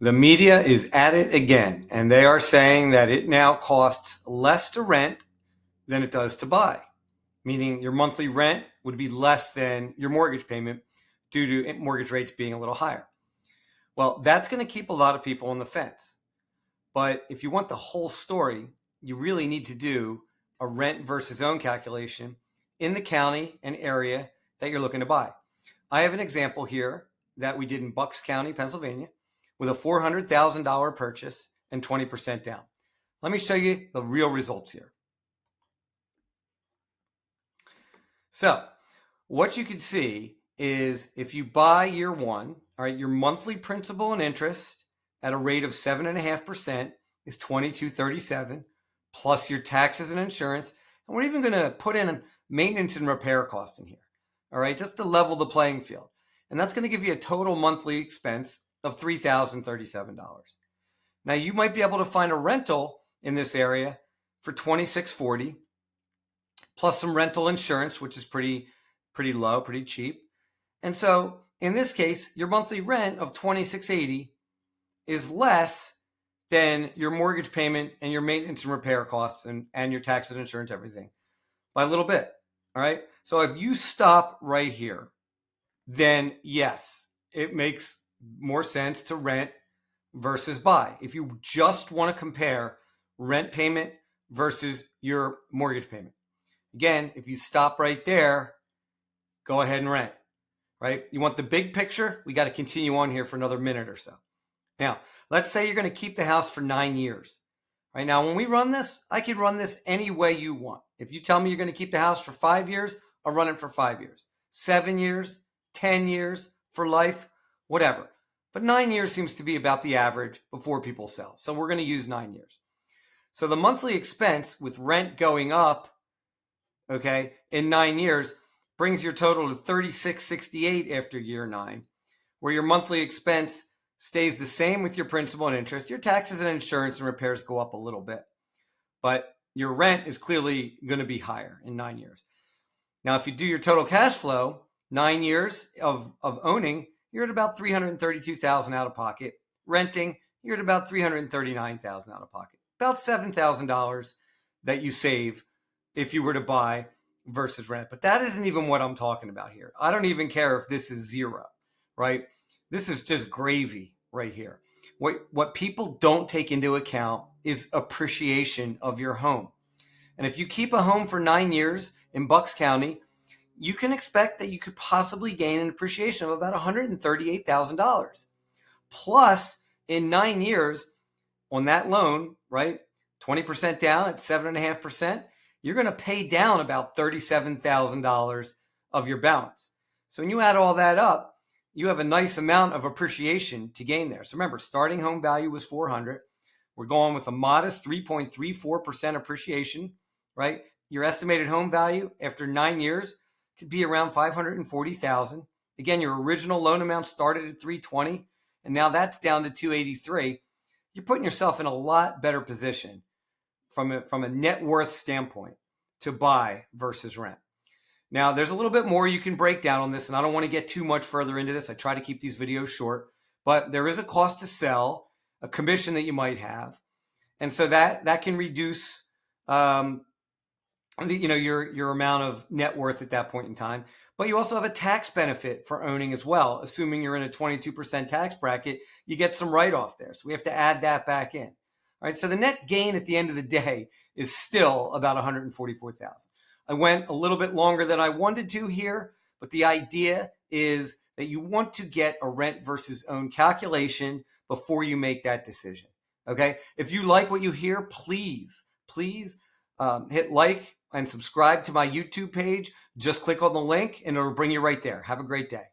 The media is at it again, and they are saying that it now costs less to rent than it does to buy, meaning your monthly rent would be less than your mortgage payment due to mortgage rates being a little higher. Well, that's going to keep a lot of people on the fence. But if you want the whole story, you really need to do a rent versus own calculation in the county and area that you're looking to buy. I have an example here that we did in Bucks County, Pennsylvania, with a $400,000 purchase and 20% down. Let me show you the real results here. So what you can see is if you buy year one, all right, your monthly principal and interest at a rate of 7.5% is $22.37 plus your taxes and insurance. And we're even going to put in maintenance and repair costs in here, all right, just to level the playing field. And that's going to give you a total monthly expense of $3,037. Now you might be able to find a rental in this area for $26.40 plus some rental insurance, which is pretty low, pretty cheap. And so in this case, your monthly rent of $26.80 is less than your mortgage payment and your maintenance and repair costs and your taxes and insurance, everything, by a little bit. All right. So if you stop right here, then yes, it makes more sense to rent versus buy. If you just want to compare rent payment versus your mortgage payment. Again, if you stop right there, go ahead and rent, right? You want the big picture? We got to continue on here for another minute or so. Now, let's say you're going to keep the house for 9 years. Right now, when we run this, I can run this any way you want. If you tell me you're going to keep the house for 5 years, I'll run it for 5 years. 7 years, 10 years, for life, whatever. But 9 years seems to be about the average before people sell. So we're going to use 9 years. So the monthly expense with rent going up, okay, in 9 years brings your total to $36.68 after year 9, where your monthly expense stays the same with your principal and interest. Your taxes and insurance and repairs go up a little bit, but your rent is clearly going to be higher in 9 years. Now, if you do your total cash flow, 9 years of owning, you're at about $332,000 out of pocket. Renting, you're at about $339,000 out of pocket. About $7,000 that you save if you were to buy versus rent. But that isn't even what I'm talking about here. I don't even care if this is zero, right? This is just gravy right here. What people don't take into account is appreciation of your home. And if you keep a home for 9 years in Bucks County, you can expect that you could possibly gain an appreciation of about $138,000. Plus, in 9 years on that loan, right, 20% down at 7.5%, you're going to pay down about $37,000 of your balance. So when you add all that up, you have a nice amount of appreciation to gain there. So remember, starting home value was $400,000. We're going with a modest 3.34% appreciation, right? Your estimated home value after 9 years could be around $540,000. Again, your original loan amount started at $320,000, and now that's down to $283,000. You're putting yourself in a lot better position from a net worth standpoint to buy versus rent. Now, there's a little bit more you can break down on this, and I don't want to get too much further into this. I try to keep these videos short, but there is a cost to sell, a commission that you might have, and so that can reduce your amount of net worth at that point in time. But you also have a tax benefit for owning as well. Assuming you're in a 22% tax bracket, you get some write-off there. So we have to add that back in. All right, so the net gain at the end of the day is still about $144,000. I went a little bit longer than I wanted to here, but the idea is that you want to get a rent versus own calculation before you make that decision. Okay, if you like what you hear, please hit like and subscribe to my YouTube page. Just click on the link and it'll bring you right there. Have a great day.